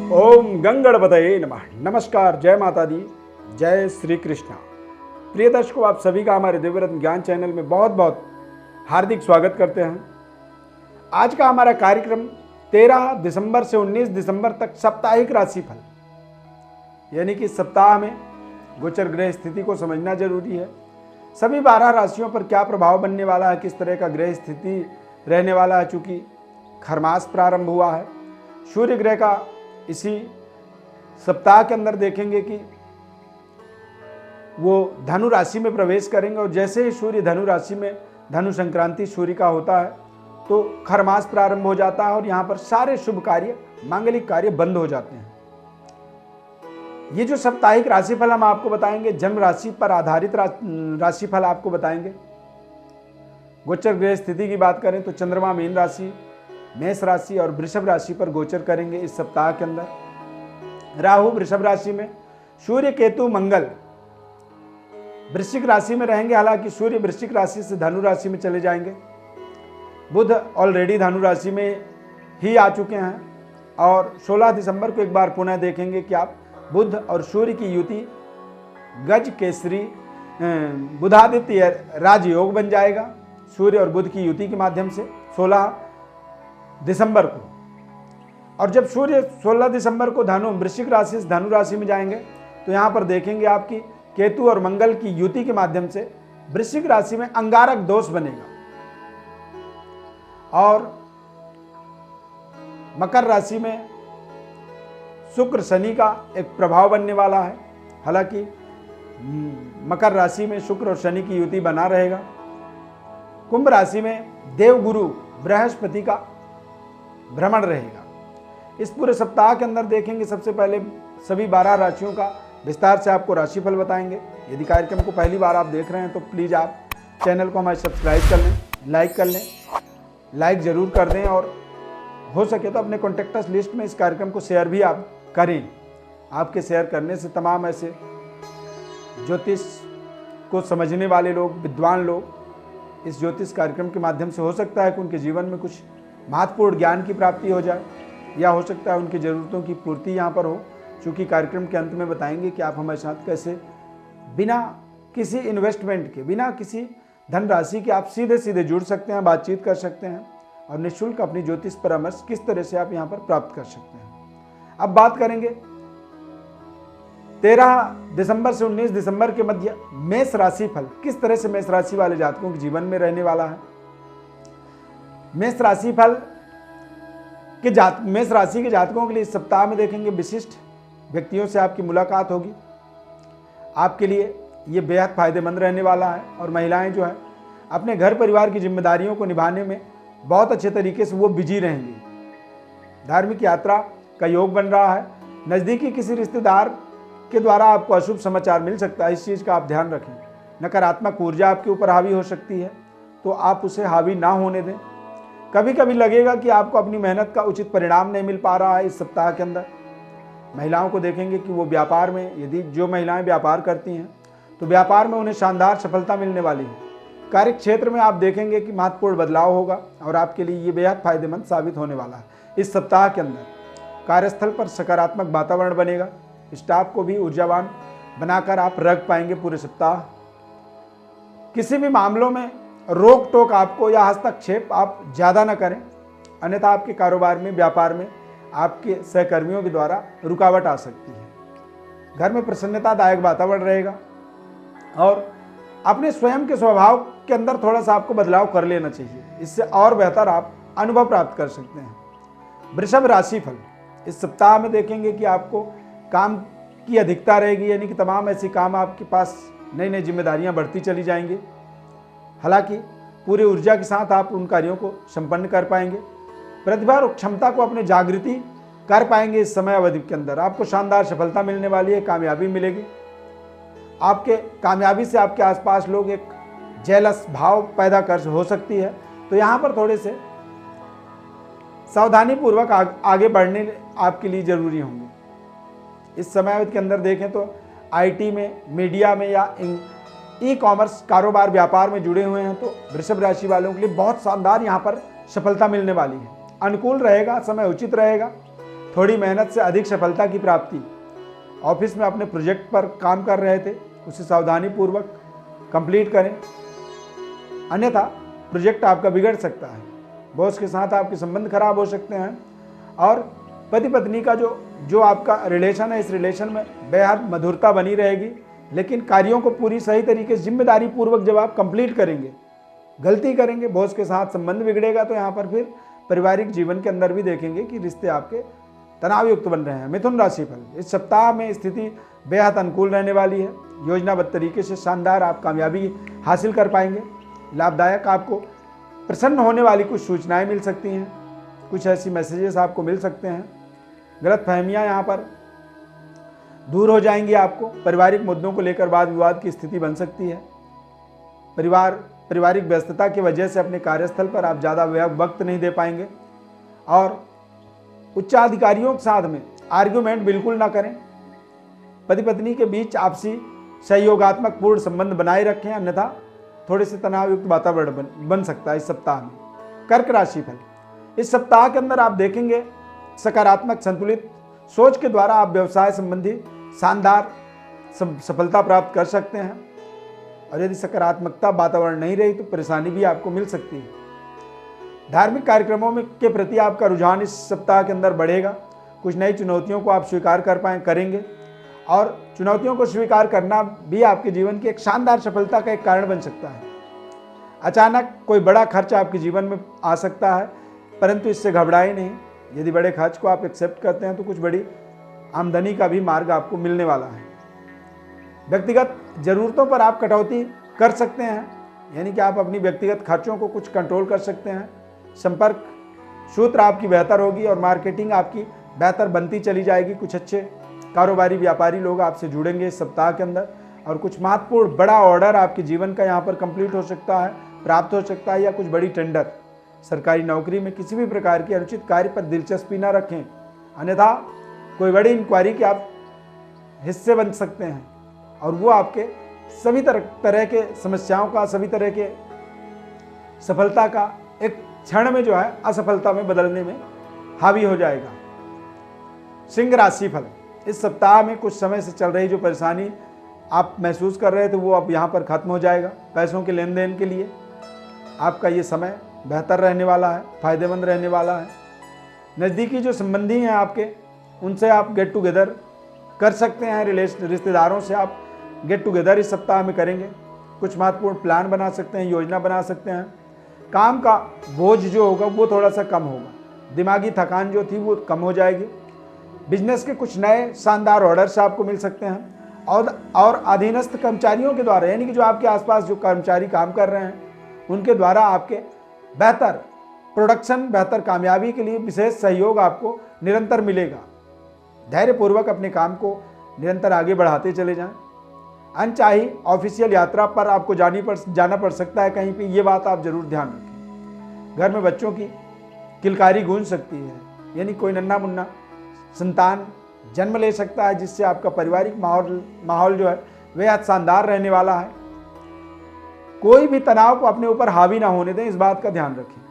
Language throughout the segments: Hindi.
ओम गंगणपतये नमः। नमस्कार, जय माता दी, जय श्री कृष्णा। प्रिय दर्शकों, आप सभी का हमारे दिव्यरत्न ज्ञान चैनल में बहुत बहुत हार्दिक स्वागत करते हैं। आज का हमारा कार्यक्रम 13 दिसंबर से 19 दिसंबर तक साप्ताहिक राशिफल, यानी कि सप्ताह में गोचर ग्रह स्थिति को समझना जरूरी है। सभी 12 राशियों पर क्या प्रभाव बनने वाला है, किस तरह का ग्रह स्थिति रहने वाला है। चूंकि खरमास प्रारंभ हुआ है, सूर्य ग्रह का इसी सप्ताह के अंदर देखेंगे कि वो धनु राशि में प्रवेश करेंगे और जैसे ही सूर्य धनु राशि में, धनु संक्रांति सूर्य का होता है तो खरमास प्रारंभ हो जाता है और यहाँ पर सारे शुभ कार्य, मांगलिक कार्य बंद हो जाते हैं। ये जो साप्ताहिक राशिफल हम आपको बताएंगे, जन्म राशि पर आधारित राशिफल आपको बताएंगे। गोचर ग्रह स्थिति की बात करें तो चंद्रमा मीन राशि, मेष राशि और वृषभ राशि पर गोचर करेंगे इस सप्ताह के अंदर। राहु वृषभ राशि में, सूर्य केतु मंगल वृश्चिक राशि में रहेंगे। हालांकि सूर्य वृश्चिक राशि से धनु राशि में चले जाएंगे। बुध ऑलरेडी धनु राशि में ही आ चुके हैं और 16 दिसंबर को एक बार पुनः देखेंगे कि आप बुध और सूर्य की युति गज केसरी बुधादित्य राजयोग बन जाएगा सूर्य और बुध की युति के माध्यम से 16 दिसंबर को। और जब सूर्य 16 दिसंबर को वृश्चिक राशि से धनु राशि में जाएंगे तो यहाँ पर देखेंगे आपकी केतु और मंगल की युति के माध्यम से वृश्चिक राशि में अंगारक दोष बनेगा और मकर राशि में शुक्र शनि का एक प्रभाव बनने वाला है। हालांकि मकर राशि में शुक्र और शनि की युति बना रहेगा। कुंभ राशि में देवगुरु बृहस्पति का भ्रमण रहेगा। इस पूरे सप्ताह के अंदर देखेंगे, सबसे पहले सभी 12 राशियों का विस्तार से आपको राशिफल बताएंगे। यदि कार्यक्रम को पहली बार आप देख रहे हैं तो प्लीज़ आप चैनल को हमारे सब्सक्राइब कर लें, लाइक कर लें, लाइक ज़रूर कर दें और हो सके तो अपने कॉन्टेक्टस लिस्ट में इस कार्यक्रम को शेयर भी आप करें। आपके शेयर करने से तमाम ऐसे ज्योतिष को समझने वाले लोग, विद्वान लोग इस ज्योतिष कार्यक्रम के माध्यम से हो सकता है कि उनके जीवन में कुछ महत्वपूर्ण ज्ञान की प्राप्ति हो जाए या हो सकता है उनकी ज़रूरतों की पूर्ति यहाँ पर हो। चूँकि कार्यक्रम के अंत में बताएंगे कि आप हमारे साथ कैसे बिना किसी इन्वेस्टमेंट के, बिना किसी धनराशि के आप सीधे सीधे जुड़ सकते हैं, बातचीत कर सकते हैं और निःशुल्क अपनी ज्योतिष परामर्श किस तरह से आप यहाँ पर प्राप्त कर सकते हैं। अब बात करेंगे 13 दिसंबर से 19 दिसंबर के मध्य मेष राशि फल किस तरह से मेष राशि वाले जातकों के जीवन में रहने वाला है। मेष राशि के जातकों के लिए इस सप्ताह में देखेंगे विशिष्ट व्यक्तियों से आपकी मुलाकात होगी। आपके लिए ये बेहद फायदेमंद रहने वाला है और महिलाएं जो है अपने घर परिवार की जिम्मेदारियों को निभाने में बहुत अच्छे तरीके से वो बिजी रहेंगी। धार्मिक यात्रा का योग बन रहा है। नज़दीकी किसी रिश्तेदार के द्वारा आपको अशुभ समाचार मिल सकता है, इस चीज़ का आप ध्यान रखें। नकारात्मक ऊर्जा आपके ऊपर हावी हो सकती है तो आप उसे हावी ना होने दें। कभी कभी लगेगा कि आपको अपनी मेहनत का उचित परिणाम नहीं मिल पा रहा है। इस सप्ताह के अंदर महिलाओं को देखेंगे कि वो व्यापार में, यदि जो महिलाएं व्यापार करती हैं तो व्यापार में उन्हें शानदार सफलता मिलने वाली है। कार्य क्षेत्र में आप देखेंगे कि महत्वपूर्ण बदलाव होगा और आपके लिए ये बेहद फायदेमंद साबित होने वाला है। इस सप्ताह के अंदर कार्यस्थल पर सकारात्मक वातावरण बनेगा। स्टाफ को भी ऊर्जावान बनाकर आप रख पाएंगे पूरे सप्ताह। किसी भी मामलों में रोक टोक आपको या हस्तक्षेप आप ज़्यादा न करें, अन्यथा आपके कारोबार में, व्यापार में आपके सहकर्मियों के द्वारा रुकावट आ सकती है। घर में प्रसन्नतादायक वातावरण रहेगा और अपने स्वयं के स्वभाव के अंदर थोड़ा सा आपको बदलाव कर लेना चाहिए, इससे और बेहतर आप अनुभव प्राप्त कर सकते हैं। वृषभ राशि फल इस सप्ताह में देखेंगे कि आपको काम की अधिकता रहेगी, यानी कि तमाम ऐसी काम आपके पास, नई नई जिम्मेदारियां बढ़ती चली जाएंगी। हालांकि पूरी ऊर्जा के साथ आप उन कार्यों को संपन्न कर पाएंगे। प्रतिभा और क्षमता को अपने जागृति कर पाएंगे। इस समय अवधि के अंदर आपको शानदार सफलता मिलने वाली है, कामयाबी मिलेगी। आपके कामयाबी से आपके आसपास लोग एक जेलस भाव पैदा कर हो सकती है, तो यहाँ पर थोड़े से सावधानी पूर्वक आगे बढ़ने आपके लिए जरूरी होंगे। इस समय के अंदर देखें तो आईटी में, मीडिया में या ई कॉमर्स कारोबार व्यापार में जुड़े हुए हैं तो वृषभ राशि वालों के लिए बहुत शानदार यहाँ पर सफलता मिलने वाली है। अनुकूल रहेगा, समय उचित रहेगा। थोड़ी मेहनत से अधिक सफलता की प्राप्ति। ऑफिस में अपने प्रोजेक्ट पर काम कर रहे थे, उसे सावधानी पूर्वक कंप्लीट करें, अन्यथा प्रोजेक्ट आपका बिगड़ सकता है। बॉस के साथ आपके संबंध खराब हो सकते हैं और पति पत्नी का जो आपका रिलेशन है, इस रिलेशन में बेहद मधुरता बनी रहेगी। लेकिन कार्यों को पूरी सही तरीके से जिम्मेदारी पूर्वक जब आप कंप्लीट करेंगे, गलती करेंगे, बॉस के साथ संबंध बिगड़ेगा, तो यहाँ पर फिर पारिवारिक जीवन के अंदर भी देखेंगे कि रिश्ते आपके तनाव युक्त बन रहे हैं। मिथुन राशि फल, इस सप्ताह में स्थिति बेहद अनुकूल रहने वाली है। योजनाबद्ध तरीके से शानदार आप कामयाबी हासिल कर पाएंगे। लाभदायक, आपको प्रसन्न होने वाली कुछ सूचनाएं मिल सकती हैं, कुछ ऐसी मैसेजेस आपको मिल सकते हैं। गलत फहमियाँ यहाँ पर दूर हो जाएंगी। आपको पारिवारिक मुद्दों को लेकर वाद विवाद की स्थिति बन सकती है। पारिवारिक व्यस्तता की वजह से अपने कार्यस्थल पर आप ज़्यादा वक्त नहीं दे पाएंगे और उच्चाधिकारियों के साथ में आर्ग्यूमेंट बिल्कुल ना करें। पति पत्नी के बीच आपसी सहयोगात्मक पूर्ण संबंध बनाए रखें, अन्यथा थोड़े से तनावयुक्त वातावरण बन सकता है इस सप्ताह में। कर्क राशि फल, इस सप्ताह के अंदर आप देखेंगे सकारात्मक संतुलित सोच के द्वारा आप व्यवसाय संबंधी शानदार सफलता प्राप्त कर सकते हैं। और यदि सकारात्मकता वातावरण नहीं रही तो परेशानी भी आपको मिल सकती है। धार्मिक कार्यक्रमों में के प्रति आपका रुझान इस सप्ताह के अंदर बढ़ेगा। कुछ नई चुनौतियों को आप स्वीकार करेंगे और चुनौतियों को स्वीकार करना भी आपके जीवन की एक शानदार सफलता का एक कारण बन सकता है। अचानक कोई बड़ा खर्च आपके जीवन में आ सकता है, परंतु इससे घबराएं नहीं। यदि बड़े खर्च को आप एक्सेप्ट करते हैं तो कुछ बड़ी आमदनी का भी मार्ग आपको मिलने वाला है। व्यक्तिगत जरूरतों पर आप कटौती कर सकते हैं, यानी कि आप अपनी व्यक्तिगत खर्चों को कुछ कंट्रोल कर सकते हैं। संपर्क सूत्र आपकी बेहतर होगी और मार्केटिंग आपकी बेहतर बनती चली जाएगी। कुछ अच्छे कारोबारी व्यापारी लोग आपसे जुड़ेंगे इस सप्ताह के अंदर और कुछ महत्वपूर्ण बड़ा ऑर्डर आपके जीवन का यहाँ पर कंप्लीट हो सकता है, प्राप्त हो सकता है, या कुछ बड़ी टेंडर। सरकारी नौकरी में किसी भी प्रकार के अनुचित कार्य पर दिलचस्पी न रखें, अन्यथा कोई बड़ी इंक्वायरी के आप हिस्से बन सकते हैं और वो आपके सभी तरह के समस्याओं का, सभी तरह के सफलता का एक क्षण में जो है असफलता में बदलने में हावी हो जाएगा। सिंह राशि फल, इस सप्ताह में कुछ समय से चल रही जो परेशानी आप महसूस कर रहे थे वो अब यहाँ पर खत्म हो जाएगा। पैसों के लेन देन के लिए आपका ये समय बेहतर रहने वाला है, फायदेमंद रहने वाला है। नज़दीकी जो संबंधी हैं आपके, उनसे आप गेट टुगेदर कर सकते हैं। रिश्तेदारों से आप गेट टुगेदर इस सप्ताह में करेंगे। कुछ महत्वपूर्ण प्लान बना सकते हैं, योजना बना सकते हैं। काम का बोझ जो होगा वो थोड़ा सा कम होगा। दिमागी थकान जो थी वो कम हो जाएगी। बिजनेस के कुछ नए शानदार ऑर्डर्स आपको मिल सकते हैं और अधीनस्थ कर्मचारियों के द्वारा, यानी कि जो आपके आसपास जो कर्मचारी काम कर रहे हैं उनके द्वारा आपके बेहतर प्रोडक्शन, बेहतर कामयाबी के लिए विशेष सहयोग आपको निरंतर मिलेगा। धैर्यपूर्वक अपने काम को निरंतर आगे बढ़ाते चले जाएं। अनचाही ऑफिशियल यात्रा पर आपको जाना पड़ सकता है कहीं पे, ये बात आप जरूर ध्यान रखें। घर में बच्चों की किलकारी गूंज सकती है, यानी कोई नन्हा मुन्ना संतान जन्म ले सकता है, जिससे आपका पारिवारिक माहौल जो है बेहद शानदार रहने वाला है। कोई भी तनाव को अपने ऊपर हावी ना होने दें, इस बात का ध्यान रखें।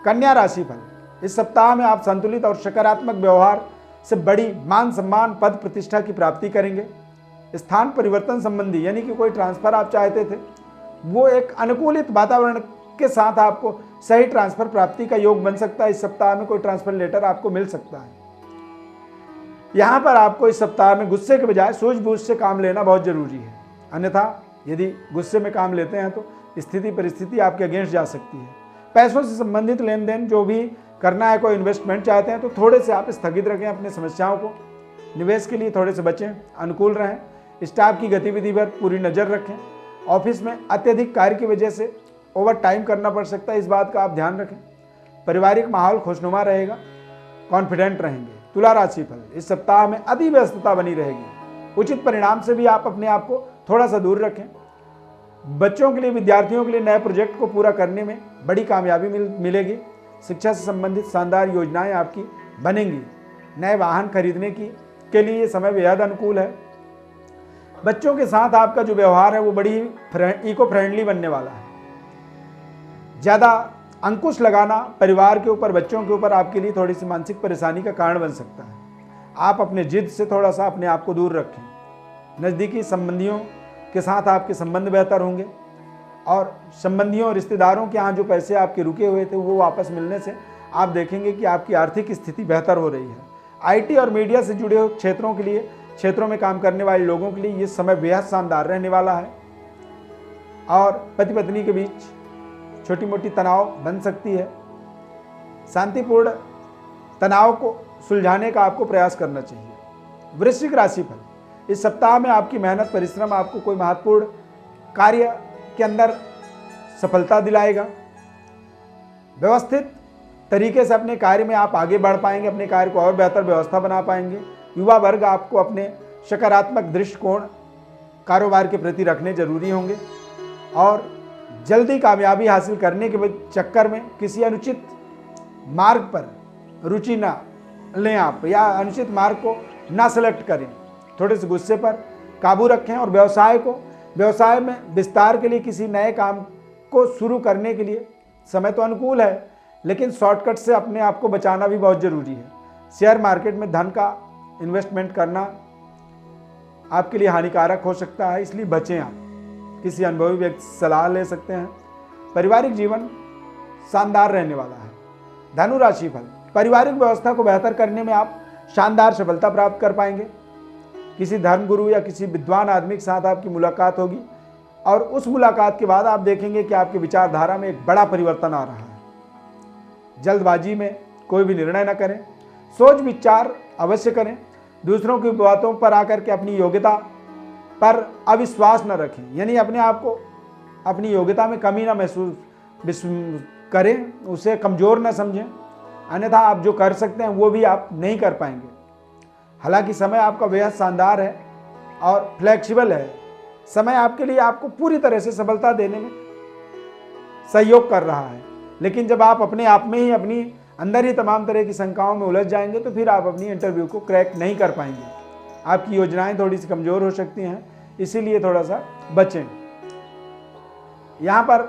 कन्या राशि फल, इस सप्ताह में आप संतुलित और सकारात्मक व्यवहार से बड़ी मान सम्मान, पद प्रतिष्ठा की प्राप्ति करेंगे। स्थान परिवर्तन संबंधी, यानी कि कोई ट्रांसफर आप चाहते थे, वो एक अनुकूलित वातावरण के साथ आपको सही ट्रांसफर प्राप्ति का योग बन सकता है। इस सप्ताह में कोई ट्रांसफर लेटर आपको मिल सकता है। यहाँ पर आपको इस सप्ताह में गुस्से के बजाय सूझबूझ से काम लेना बहुत जरूरी है, अन्यथा यदि गुस्से में काम लेते हैं तो स्थिति परिस्थिति आपके अगेंस्ट जा सकती है। पैसों से संबंधित लेन देन जो भी करना है, कोई इन्वेस्टमेंट चाहते हैं तो थोड़े से आप स्थगित रखें अपनी समस्याओं को। निवेश के लिए थोड़े से बचें, अनुकूल रहें। स्टाफ की गतिविधि पर पूरी नज़र रखें। ऑफिस में अत्यधिक कार्य की वजह से ओवर टाइम करना पड़ सकता है, इस बात का आप ध्यान रखें। पारिवारिक माहौल खुशनुमा रहेगा, कॉन्फिडेंट रहेंगे। तुला राशि फल, इस सप्ताह में अति व्यस्तता बनी रहेगी। उचित परिणाम से भी आप अपने आप को थोड़ा सा दूर रखें। बच्चों के लिए, विद्यार्थियों के लिए नए प्रोजेक्ट को पूरा करने में बड़ी कामयाबी मिलेगी। शिक्षा से संबंधित शानदार योजनाएं आपकी बनेंगी। नए वाहन खरीदने के लिए ये समय बेहद अनुकूल है। बच्चों के साथ आपका जो व्यवहार है वो बड़ी इको फ्रेंडली बनने वाला है। ज़्यादा अंकुश लगाना परिवार के ऊपर, बच्चों के ऊपर आपके लिए थोड़ी सी मानसिक परेशानी का कारण बन सकता है। आप अपने जिद से थोड़ा सा अपने आप को दूर रखें। नज़दीकी संबंधियों के साथ आपके संबंध बेहतर होंगे और संबंधियों रिश्तेदारों के यहाँ जो पैसे आपके रुके हुए थे वो वापस मिलने से आप देखेंगे कि आपकी आर्थिक स्थिति बेहतर हो रही है। आईटी और मीडिया से जुड़े हुए क्षेत्रों में काम करने वाले लोगों के लिए ये समय बेहद शानदार रहने वाला है और पति पत्नी के बीच छोटी मोटी तनाव बन सकती है। शांतिपूर्ण तनाव को सुलझाने का आपको प्रयास करना चाहिए। वृश्चिक राशिफल, इस सप्ताह में आपकी मेहनत परिश्रम आपको कोई महत्वपूर्ण कार्य के अंदर सफलता दिलाएगा। व्यवस्थित तरीके से अपने कार्य में आप आगे बढ़ पाएंगे, अपने कार्य को और बेहतर व्यवस्था बना पाएंगे। युवा वर्ग आपको अपने सकारात्मक दृष्टिकोण कारोबार के प्रति रखने जरूरी होंगे और जल्दी कामयाबी हासिल करने के चक्कर में किसी अनुचित मार्ग पर रुचि ना लें आप, या अनुचित मार्ग को ना सेलेक्ट करें। थोड़े से गुस्से पर काबू रखें और व्यवसाय में विस्तार के लिए किसी नए काम को शुरू करने के लिए समय तो अनुकूल है, लेकिन शॉर्टकट से अपने आप को बचाना भी बहुत ज़रूरी है। शेयर मार्केट में धन का इन्वेस्टमेंट करना आपके लिए हानिकारक हो सकता है, इसलिए बचें आप। किसी अनुभवी व्यक्ति से सलाह ले सकते हैं। पारिवारिक जीवन शानदार रहने वाला है। धनु राशिफल, पारिवारिक व्यवस्था को बेहतर करने में आप शानदार सफलता प्राप्त कर पाएंगे। किसी धर्मगुरु या किसी विद्वान आदमी के साथ आपकी मुलाकात होगी और उस मुलाकात के बाद आप देखेंगे कि आपकी विचारधारा में एक बड़ा परिवर्तन आ रहा है। जल्दबाजी में कोई भी निर्णय न करें, सोच विचार अवश्य करें। दूसरों की बातों पर आकर के अपनी योग्यता पर अविश्वास न रखें, यानी अपने आप को अपनी योग्यता में कमी ना महसूस करें, उसे कमज़ोर न समझें, अन्यथा आप जो कर सकते हैं वो भी आप नहीं कर पाएंगे। हालांकि समय आपका बेहद शानदार है और फ्लेक्सिबल है। समय आपके लिए आपको पूरी तरह से सफलता देने में सहयोग कर रहा है, लेकिन जब आप अपने आप में ही अपनी अंदर ही तमाम तरह की शंकाओं में उलझ जाएंगे तो फिर आप अपनी इंटरव्यू को क्रैक नहीं कर पाएंगे। आपकी योजनाएं थोड़ी सी कमज़ोर हो सकती हैं, इसीलिए थोड़ा सा बचें। यहाँ पर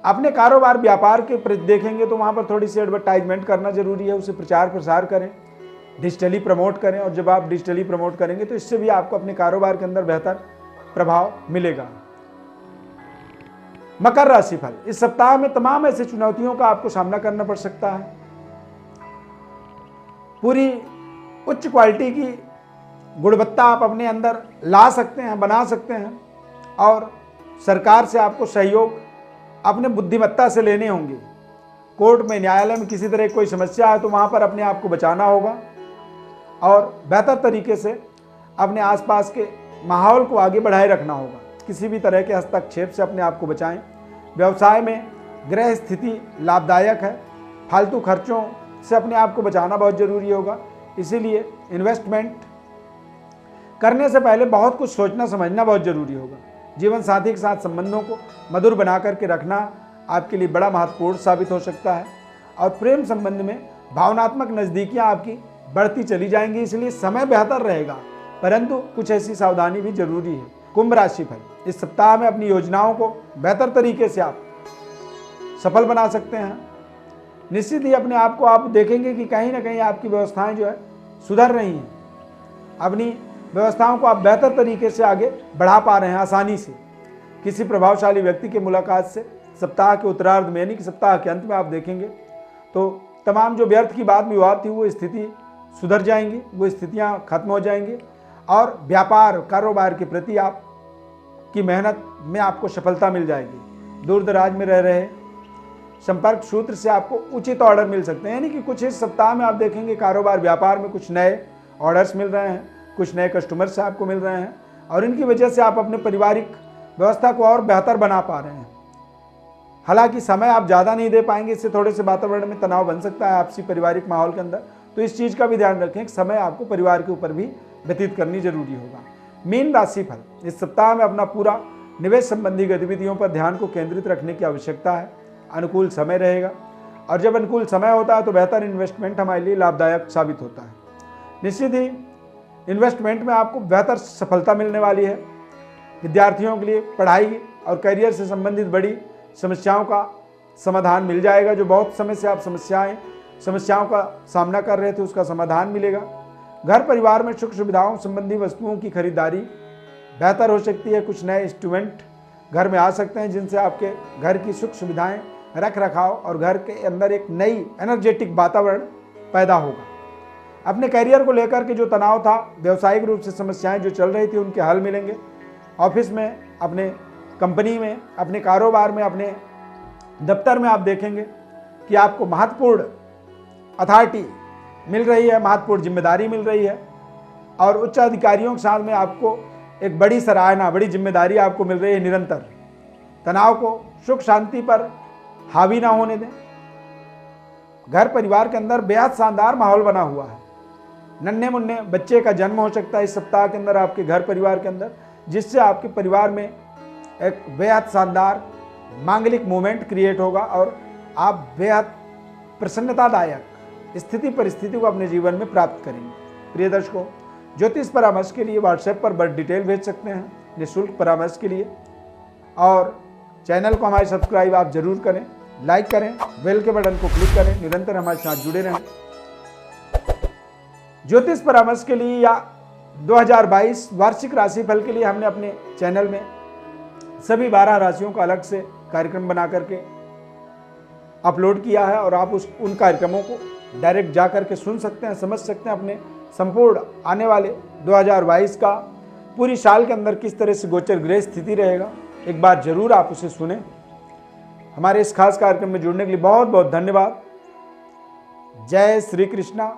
अपने कारोबार व्यापार के प्रति देखेंगे तो वहाँ पर थोड़ी सी एडवर्टाइजमेंट करना जरूरी है, उसे प्रचार प्रसार करें, डिजिटली प्रमोट करें। और जब आप डिजिटली प्रमोट करेंगे तो इससे भी आपको अपने कारोबार के अंदर बेहतर प्रभाव मिलेगा। मकर राशिफल, इस सप्ताह में तमाम ऐसी चुनौतियों का आपको सामना करना पड़ सकता है। पूरी उच्च क्वालिटी की गुणवत्ता आप अपने अंदर ला सकते हैं, बना सकते हैं और सरकार से आपको सहयोग अपने बुद्धिमत्ता से लेने होंगे। कोर्ट में, न्यायालय में किसी तरह कोई समस्या है तो वहाँ पर अपने आप को बचाना होगा और बेहतर तरीके से अपने आसपास के माहौल को आगे बढ़ाए रखना होगा। किसी भी तरह के हस्तक्षेप से अपने आप को बचाएं। व्यवसाय में ग्रह स्थिति लाभदायक है, फालतू खर्चों से अपने आप को बचाना बहुत ज़रूरी होगा। इसीलिए इन्वेस्टमेंट करने से पहले बहुत कुछ सोचना समझना बहुत ज़रूरी होगा। जीवन साथी के साथ संबंधों को मधुर बना करके रखना आपके लिए बड़ा महत्वपूर्ण साबित हो सकता है और प्रेम संबंध में भावनात्मक नज़दीकियाँ आपकी बढ़ती चली जाएंगी, इसलिए समय बेहतर रहेगा, परंतु कुछ ऐसी सावधानी भी जरूरी है। कुंभ राशिफल, इस सप्ताह में अपनी योजनाओं को बेहतर तरीके से आप सफल बना सकते हैं। निश्चित ही अपने आप को आप देखेंगे कि कहीं ना कहीं आपकी व्यवस्थाएं जो है सुधर रही हैं। अपनी व्यवस्थाओं को आप बेहतर तरीके से आगे बढ़ा पा रहे हैं आसानी से। किसी प्रभावशाली व्यक्ति की मुलाकात से सप्ताह के उत्तरार्ध में, यानी कि सप्ताह के अंत में आप देखेंगे तो तमाम जो व्यर्थ की बात विवाद थी वो स्थिति सुधर जाएंगी, वो स्थितियां खत्म हो जाएंगी और व्यापार कारोबार के प्रति आप की मेहनत में आपको सफलता मिल जाएगी। दूर दराज में रह रहे संपर्क सूत्र से आपको उचित ऑर्डर मिल सकते हैं, यानी कि कुछ इस सप्ताह में आप देखेंगे कारोबार व्यापार में कुछ नए ऑर्डर्स मिल रहे हैं, कुछ नए कस्टमर्स आपको मिल रहे हैं और इनकी वजह से आप अपने पारिवारिक व्यवस्था को और बेहतर बना पा रहे हैं। हालांकि समय आप ज़्यादा नहीं दे पाएंगे, इससे थोड़े से वातावरण में तनाव बन सकता है आपसी पारिवारिक माहौल के अंदर, तो इस चीज़ का भी ध्यान रखें कि समय आपको परिवार के ऊपर भी व्यतीत करनी जरूरी होगा। मीन राशिफल, इस सप्ताह में अपना पूरा निवेश संबंधी गतिविधियों पर ध्यान को केंद्रित रखने की आवश्यकता है। अनुकूल समय रहेगा और जब अनुकूल समय होता है तो बेहतर इन्वेस्टमेंट हमारे लिए लाभदायक साबित होता है। निश्चित ही इन्वेस्टमेंट में आपको बेहतर सफलता मिलने वाली है। विद्यार्थियों के लिए पढ़ाई और करियर से संबंधित बड़ी समस्याओं का समाधान मिल जाएगा। जो बहुत समय से आप समस्याओं का सामना कर रहे थे, उसका समाधान मिलेगा। घर परिवार में सुख सुविधाओं संबंधी वस्तुओं की खरीदारी बेहतर हो सकती है। कुछ नए इंस्ट्रूमेंट घर में आ सकते हैं जिनसे आपके घर की सुख सुविधाएं, रख रखाव और घर के अंदर एक नई एनर्जेटिक वातावरण पैदा होगा। अपने करियर को लेकर के जो तनाव था, व्यवसायिक रूप से समस्याएं जो चल रही थी, उनके हल मिलेंगे। ऑफिस में, अपने कंपनी में, अपने कारोबार में, अपने दफ्तर में आप देखेंगे कि आपको महत्वपूर्ण अथॉरिटी मिल रही है, महत्वपूर्ण जिम्मेदारी मिल रही है और उच्च अधिकारियों के साथ में आपको एक बड़ी सराहना, बड़ी जिम्मेदारी आपको मिल रही है। निरंतर तनाव को सुख शांति पर हावी ना होने दें। घर परिवार के अंदर बेहद शानदार माहौल बना हुआ है। नन्हे मुन्ने बच्चे का जन्म हो सकता है इस सप्ताह के अंदर आपके घर परिवार के अंदर, जिससे आपके परिवार में एक बेहद शानदार मांगलिक मूवमेंट क्रिएट होगा और आप बेहद प्रसन्नतादायक स्थिति परिस्थिति को अपने जीवन में प्राप्त करेंगे। प्रिय दर्शकों, ज्योतिष परामर्श के लिए व्हाट्सएप पर बड़ी डिटेल भेज सकते हैं निःशुल्क परामर्श के लिए। और चैनल को हमारे सब्सक्राइब आप जरूर करें, लाइक करें, बेल के बटन को क्लिक करें, निरंतर हमारे साथ जुड़े रहें। ज्योतिष परामर्श के लिए या 2022 वार्षिक राशिफल के लिए हमने अपने चैनल में सभी 12 राशियों का अलग से कार्यक्रम बना करके अपलोड किया है और आप उन कार्यक्रमों को डायरेक्ट जा करके सुन सकते हैं, समझ सकते हैं अपने संपूर्ण आने वाले 2022 का पूरी साल के अंदर किस तरह से गोचर ग्रह स्थिति रहेगा। एक बार जरूर आप उसे सुने। हमारे इस खास कार्यक्रम में जुड़ने के लिए बहुत बहुत धन्यवाद। जय श्री कृष्णा।